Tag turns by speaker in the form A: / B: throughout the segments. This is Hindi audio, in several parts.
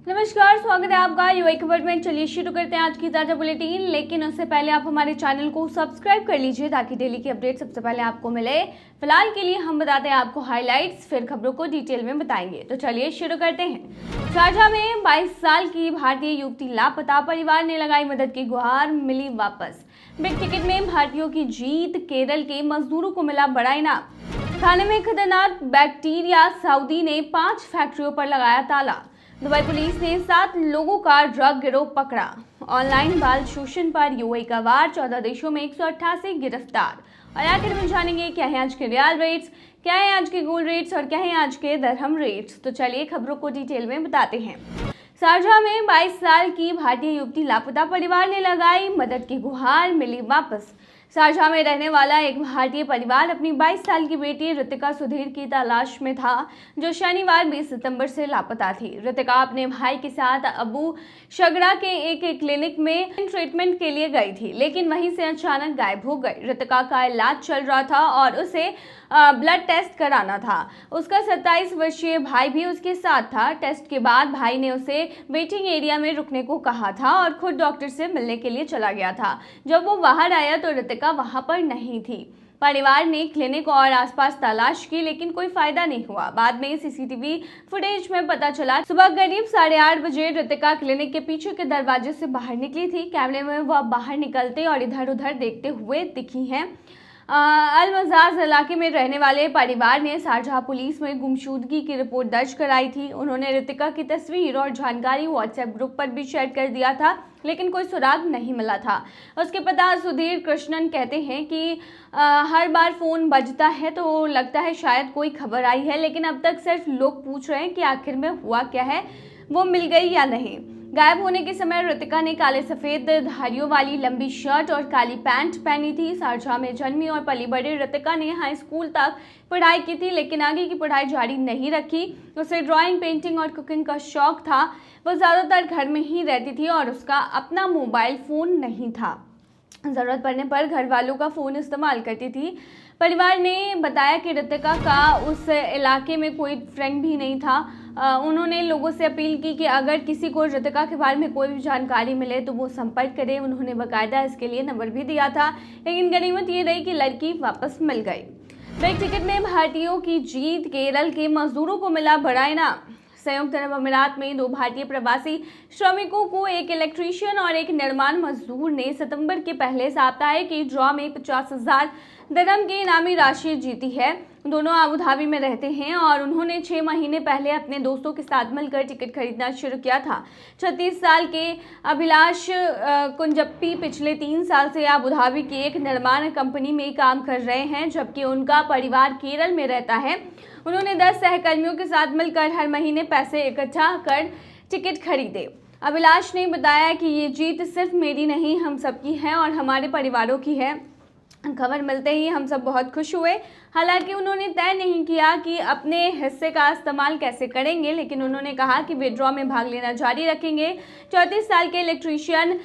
A: नमस्कार, स्वागत है आपका यूआई खबर में। चलिए शुरू करते हैं आज की ताजा बुलेटिन, लेकिन उससे पहले आप हमारे चैनल को सब्सक्राइब कर लीजिए ताकि डेली की अपडेट सबसे पहले आपको मिले। फिलहाल के लिए हम बताते हैं आपको हाइलाइट्स, फिर खबरों को डिटेल में बताएंगे। तो चलिए शुरू करते हैं। शारजाह में 22 साल की भारतीय युवती लापता, परिवार ने लगाई मदद की गुहार, मिली वापस। बिग टिकट में भारतीयों की जीत, केरल के मजदूरों को मिला बड़ा इनाम। खाने में खतरनाक बैक्टीरिया, सऊदी ने 5 फैक्ट्रियों पर लगाया ताला। दुबई पुलिस ने 7 लोगों का ड्रग गिरोह पकड़ा। ऑनलाइन बाल शोषण पर यूएई का वार, 14 देशों में 188 गिरफ्तार। और आखिर में जानेंगे क्या है आज के रियल रेट्स, क्या है आज के गोल्ड रेट्स और क्या है आज के दरहम रेट्स। तो चलिए खबरों को डिटेल में बताते हैं। शारजाह में 22 साल की भारतीय युवती लापता, परिवार ने लगाई मदद की गुहार, मिली वापस। शारजाह में रहने वाला एक भारतीय परिवार अपनी 22 साल की बेटी ऋतिका सुधीर की तलाश में था, जो शनिवार 20 सितंबर से लापता थी। ऋतिका अपने भाई के साथ अबू शगरा के एक क्लिनिक में ट्रीटमेंट के लिए गई थी, लेकिन वहीं से अचानक गायब हो गई। ऋतिका का इलाज चल रहा था और उसे ब्लड टेस्ट कराना था। उसका 27 वर्षीय भाई भी उसके साथ था। टेस्ट के बाद भाई ने उसे वेटिंग एरिया में रुकने को कहा था और खुद डॉक्टर से मिलने के लिए चला गया था। जब वो बाहर आया तो ऋतिका वहां पर नहीं थी। परिवार ने क्लिनिक और आसपास तलाश की, लेकिन कोई फायदा नहीं हुआ। बाद में सीसीटीवी फुटेज में पता चला सुबह करीब 8:30 बजे ऋतिका क्लिनिक के पीछे के दरवाजे से बाहर निकली थी। कैमरे में वह बाहर निकलते और इधर उधर देखते हुए दिखी हैं। अल-मजाज इलाके में रहने वाले परिवार ने शारजाह पुलिस में गुमशुदगी की रिपोर्ट दर्ज कराई थी। उन्होंने ऋतिका की तस्वीर और जानकारी व्हाट्सएप ग्रुप पर भी शेयर कर दिया था, लेकिन कोई सुराग नहीं मिला था। उसके पिता सुधीर कृष्णन कहते हैं कि हर बार फोन बजता है तो लगता है शायद कोई खबर आई है, लेकिन अब तक सिर्फ लोग पूछ रहे हैं कि आखिर में हुआ क्या है, वो मिल गई या नहीं। गायब होने के समय ऋतिका ने काले सफेद धारियों वाली लंबी शर्ट और काली पैंट पहनी थी। शारजाह में जन्मी और पली बड़ी ऋतिका ने हाई स्कूल तक पढ़ाई की थी, लेकिन आगे की पढ़ाई जारी नहीं रखी। उसे ड्राइंग, पेंटिंग और कुकिंग का शौक था। वह ज़्यादातर घर में ही रहती थी और उसका अपना मोबाइल फ़ोन नहीं था। ज़रूरत पड़ने पर घर वालों का फ़ोन इस्तेमाल करती थी। परिवार ने बताया कि ऋतिका का उस इलाके में कोई फ्रेंड भी नहीं था। उन्होंने लोगों से अपील की कि अगर किसी को ऋतिका के बारे में कोई भी जानकारी मिले तो वो संपर्क करे। उन्होंने बाकायदा इसके लिए नंबर भी दिया था, लेकिन गनीमत ये रही कि लड़की वापस मिल गई। बिग टिकट में भारतीयों की जीत, केरल के मजदूरों को मिला बड़ा इनाम। संयुक्त अरब अमीरात में 2 भारतीय प्रवासी श्रमिकों को एक इलेक्ट्रीशियन और एक निर्माण मजदूर ने सितंबर के पहले साप्ताहिक की ड्रॉ में 50,000 दिरहम की इनामी राशि जीती है। दोनों अबू धाबी में रहते हैं और उन्होंने 6 महीने पहले अपने दोस्तों के साथ मिलकर टिकट खरीदना शुरू किया था। 36 साल के अभिलाष कुंजप्पी पिछले 3 साल से अबू धाबी की एक निर्माण कंपनी में काम कर रहे हैं, जबकि उनका परिवार केरल में रहता है। उन्होंने 10 सहकर्मियों के साथ मिलकर हर महीने पैसे इकट्ठा कर टिकट खरीदे। अभिलाष ने बताया कि ये जीत सिर्फ मेरी नहीं, हम सबकी है और हमारे परिवारों की है। खबर मिलते ही हम सब बहुत खुश हुए। हालांकि उन्होंने तय नहीं किया कि अपने हिस्से का इस्तेमाल कैसे करेंगे, लेकिन उन्होंने कहा कि वे ड्रॉ में भाग लेना जारी रखेंगे। 34 साल के इलेक्ट्रीशियन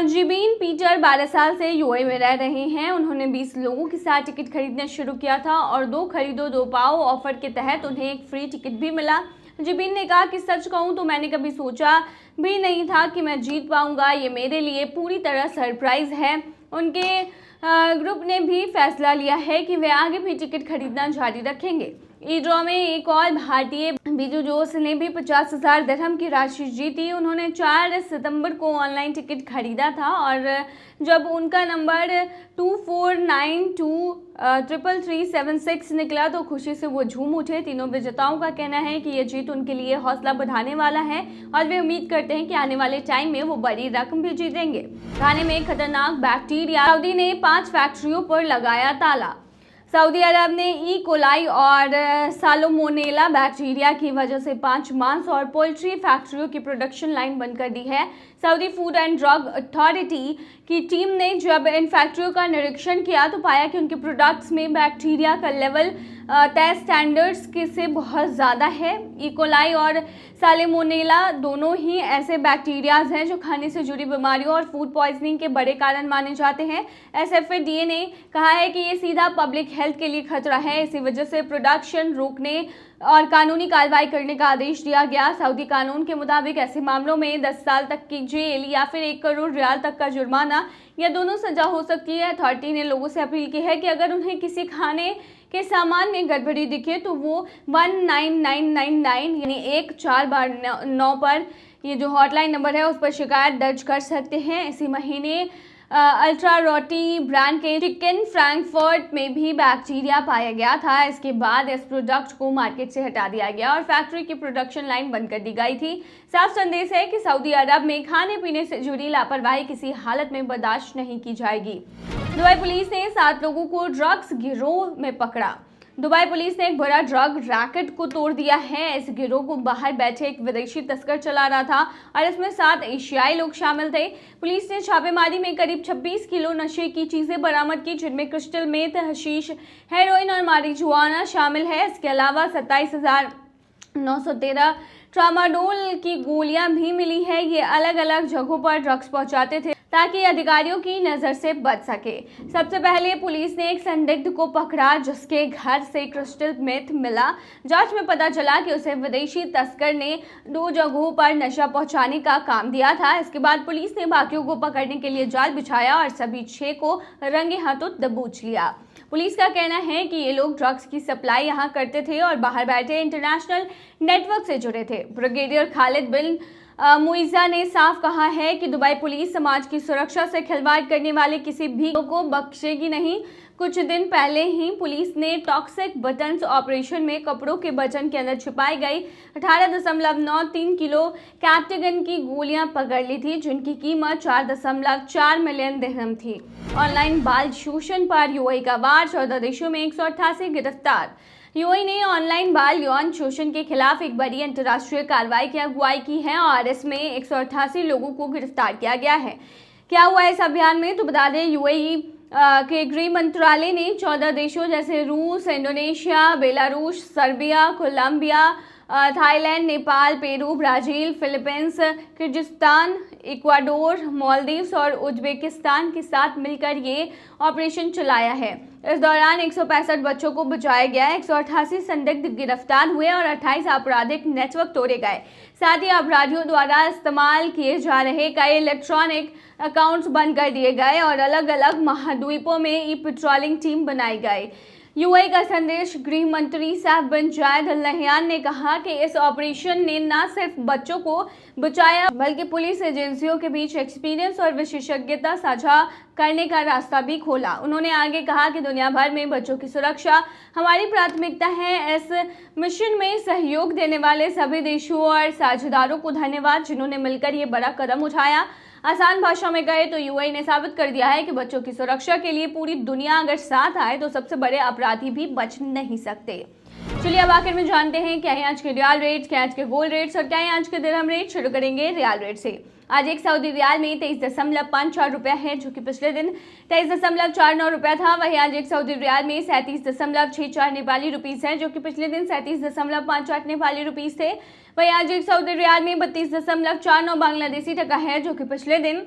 A: जिबीन पीटर 12 साल से यूएई में रह रहे हैं। उन्होंने 20 लोगों के साथ टिकट खरीदना शुरू किया था और 2 खरीदो 2 पाओ ऑफर के तहत उन्हें एक फ्री टिकट भी मिला। जिबीन ने कहा कि सच कहूं तो मैंने कभी सोचा भी नहीं था कि मैं जीत पाऊंगा। ये मेरे लिए पूरी तरह सरप्राइज है। उनके ग्रुप ने भी फैसला लिया है कि वे आगे भी टिकट खरीदना जारी रखेंगे। ई ड्रॉ में एक और भारतीय बीजू जोश ने भी 50,000 दिरहम की राशि जीती। उन्होंने 4 सितंबर को ऑनलाइन टिकट खरीदा था और जब उनका नंबर 24923376 निकला तो खुशी से वो झूम उठे। तीनों विजेताओं का कहना है कि ये जीत उनके लिए हौसला बढ़ाने वाला है और वे उम्मीद करते हैं कि आने वाले टाइम में वो बड़ी रकम भी जीतेंगे। खाने में खतरनाक बैक्टीरिया, सऊदी ने 5 फैक्ट्रियों पर लगाया ताला। सऊदी अरब ने ई कोलाई और साल्मोनेला बैक्टीरिया की वजह से 5 मांस और पोल्ट्री फैक्ट्रियों की प्रोडक्शन लाइन बंद कर दी है। Saudi food and drug authority की टीम ने जब इन फैक्ट्रियों का निरीक्षण किया तो पाया कि उनके प्रोडक्ट्स में बैक्टीरिया का लेवल तय स्टैंडर्ड्स के से बहुत ज़्यादा है। ई कोलाई और साल्मोनेला दोनों ही ऐसे बैक्टीरियाज हैं जो खाने से जुड़ी बीमारियों और फूड पॉइजनिंग के बड़े कारण माने जाते हैं। एसएफए ने कहा है कि ये सीधा पब्लिक हेल्थ के लिए खतरा है। इसी वजह से प्रोडक्शन रोकने और कानूनी कार्रवाई करने का आदेश दिया गया। सऊदी कानून के मुताबिक ऐसे मामलों में 10 साल तक की जेल या फिर 1 करोड़ रियाल तक का जुर्माना या दोनों सजा हो सकती है। अथॉरिटी ने लोगों से अपील की है कि अगर उन्हें किसी खाने के सामान में गड़बड़ी दिखे तो वो 19999 यानी 149 पर ये जो हॉटलाइन नंबर है उस पर शिकायत दर्ज कर सकते हैं। इसी महीने अल्ट्रा रोटी ब्रांड के चिकन फ्रैंकफर्ट में भी बैक्टीरिया पाया गया था। इसके बाद इस प्रोडक्ट को मार्केट से हटा दिया गया और फैक्ट्री की प्रोडक्शन लाइन बंद कर दी गई थी। साफ संदेश है कि सऊदी अरब में खाने पीने से जुड़ी लापरवाही किसी हालत में बर्दाश्त नहीं की जाएगी। दुबई पुलिस ने 7 लोगों को ड्रग्स गिरोह में पकड़ा। दुबई पुलिस ने एक बड़ा ड्रग रैकेट को तोड़ दिया है। इस गिरोह को बाहर बैठे एक विदेशी तस्कर चला रहा था और इसमें 7 एशियाई लोग शामिल थे। पुलिस ने छापेमारी में करीब 26 किलो नशे की चीजें बरामद की, जिनमें क्रिस्टल मेथ, हशीश, हेरोइन और मारिजुआना शामिल है। इसके अलावा 27,913 ट्रामाडोल की गोलियां भी मिली है। ये अलग अलग जगहों पर ड्रग्स पहुंचाते थे ताकि अधिकारियों की नजर से बच सके। सबसे पहले पुलिस ने एक संदिग्ध को पकड़ा जिसके घर से क्रिस्टल मेथ मिला। जांच में पता चला कि उसे विदेशी तस्कर ने 2 जगहों पर नशा पहुंचाने का काम दिया था। इसके बाद पुलिस ने बाकियों को पकड़ने के लिए जाल बिछाया और सभी 6 को रंगे हाथों दबोच लिया। पुलिस का कहना है कि ये लोग ड्रग्स की सप्लाई यहां करते थे और बाहर बैठे इंटरनेशनल नेटवर्क से जुड़े थे। ब्रिगेडियर खालिद बिन मुइज़ा ने साफ कहा है कि दुबई पुलिस समाज की सुरक्षा से खिलवाड़ करने वाले किसी भी को बख्शेगी नहीं। कुछ दिन पहले ही पुलिस ने टॉक्सिक बटन्स ऑपरेशन में कपड़ों के बटन के अंदर छुपाई गई 18.93 किलो कैप्टिगन की गोलियां पकड़ ली थी, जिनकी कीमत 4.4 मिलियन दिरहम थी। ऑनलाइन बाल शोषण पर यूएई का वार, 14 देशों में 188 गिरफ्तार। यूएई ने ऑनलाइन बाल यौन शोषण के खिलाफ एक बड़ी अंतर्राष्ट्रीय कार्रवाई की अगुवाई की है और इसमें 188 लोगों को गिरफ्तार किया गया है। क्या हुआ इस अभियान में, तो बता दें यूएई के गृह मंत्रालय ने 14 देशों जैसे रूस, Indonesia, Belarus, Serbia, Colombia, Thailand, Nepal, Peru, Brazil, Philippines, Kyrgyzstan, Ecuador, Maldives और उज्बेकिस्तान के साथ मिलकर ये ऑपरेशन चलाया है। इस दौरान 165 बच्चों को बचाया गया, 188 संदिग्ध गिरफ्तार हुए और 28 आपराधिक नेटवर्क तोड़े गए। साथ ही अपराधियों द्वारा इस्तेमाल किए जा रहे कई इलेक्ट्रॉनिक अकाउंट्स बंद कर दिए गए और अलग अलग महाद्वीपों में ई पेट्रोलिंग टीम बनाई गई। यूएई का संदेश गृह मंत्री साहब बिन जायद अल नहयान ने कहा कि इस ऑपरेशन ने न सिर्फ बच्चों को बचाया बल्कि पुलिस एजेंसियों के बीच एक्सपीरियंस और विशेषज्ञता साझा करने का रास्ता भी खोला। उन्होंने आगे कहा कि दुनिया भर में बच्चों की सुरक्षा हमारी प्राथमिकता है। इस मिशन में सहयोग देने वाले सभी देशों और साझेदारों को धन्यवाद, जिन्होंने मिलकर ये बड़ा कदम उठाया। आसान भाषा में कहे तो यूएई ने साबित कर दिया है कि बच्चों की सुरक्षा के लिए पूरी दुनिया अगर साथ आए तो सबसे बड़े अपराधी भी बच नहीं सकते। चलिए अब आखिर में जानते हैं क्या है आज के रियाल रेट्स, क्या आज के गोल्ड रेट्स और क्या है आज के दिरहम रेट। शुरू करेंगे रियाल रेट से। आज एक सऊदी रियाल में 23.54 रुपया है, जो कि पिछले दिन 23.49 रुपया था। वहीं आज एक सऊदी रियाल में 37.64 नेपाली रुपीस है, जो कि पिछले दिन 37.58 नेपाली रुपीस थे। वहीं आज एक सऊदी रियाल में 32.49 बांग्लादेशी टका है, जो कि पिछले दिन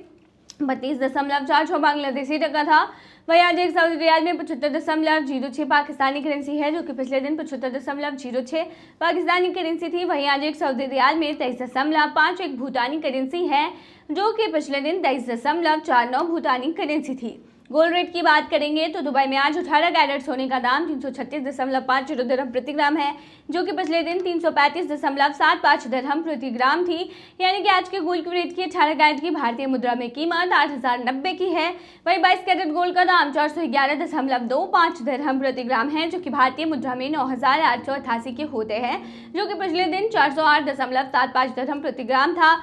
A: 32.46 बांग्लादेशी टका था। वहीं आज एक सऊदी रियाल में 75.06 पाकिस्तानी करेंसी है, जो कि पिछले दिन 75.06 पाकिस्तानी करेंसी थी। वहीं आज एक सऊदी रियाल में 23.51 भूटानी करेंसी है, जो कि पिछले दिन 23.49 भूटानी करेंसी थी। गोल्ड रेट की बात करेंगे तो दुबई में आज 18 कैरेट सोने का दाम 336.50 दिरहम प्रति ग्राम है, जो कि पिछले दिन 335.75 दिरहम प्रति ग्राम थी। यानी कि आज के गोल्ड के रेट की 18 कैरेट की भारतीय मुद्रा में कीमत 8,090 की है। वहीं 22 कैरेट गोल्ड का दाम 411.25 दिरहम प्रति ग्राम है, जो कि भारतीय मुद्रा में 9,888 के होते हैं, जो कि पिछले दिन 408.75 दिरहम प्रति ग्राम था।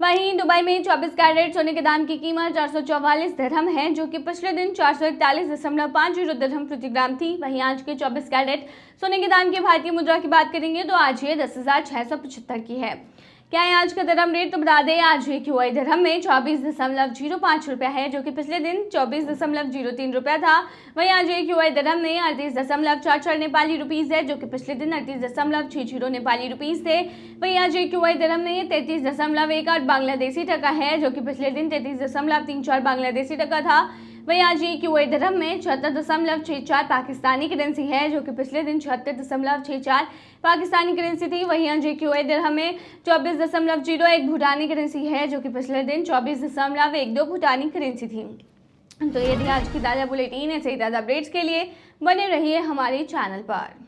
A: वहीं दुबई में 24 कैरेट सोने के दाम की कीमत 444 दिरहम है, जो कि पिछले दिन 441.50 दिरहम प्रति ग्राम थी। वहीं आज के 24 कैरेट सोने के दाम की भारतीय मुद्रा की बात करेंगे तो आज ये 10,675 की है। क्या है आज का दिरहम रेट, तो बता दें आज एक यूएई दिरहम में 24.05 रुपया है, जो कि पिछले दिन 24.03 रुपया था। वहीं आज एक यूएई दिरहम में 38.44 नेपाली रुपीस है, जो कि पिछले दिन 38.60 नेपाली रुपीस थे। वहीं आज एक यूएई दिरहम में 33.18 बांग्लादेशी टका है, जो कि पिछले दिन 33.34 बांग्लादेशी टका था। वहीं आज क्यूए दिरहम में 76.64 पाकिस्तानी करेंसी है, जो कि पिछले दिन 76.64 पाकिस्तानी करेंसी थी। वहीं आज क्यूए दिरहम में 24.01 भूटानी करेंसी है, जो कि पिछले दिन 24.12 भूटानी करेंसी थी। तो ये थी आज की ताज़ा बुलेटिन। ऐसे ही ताज़ा अपडेट्स के लिए बने रहिए हमारे चैनल पर।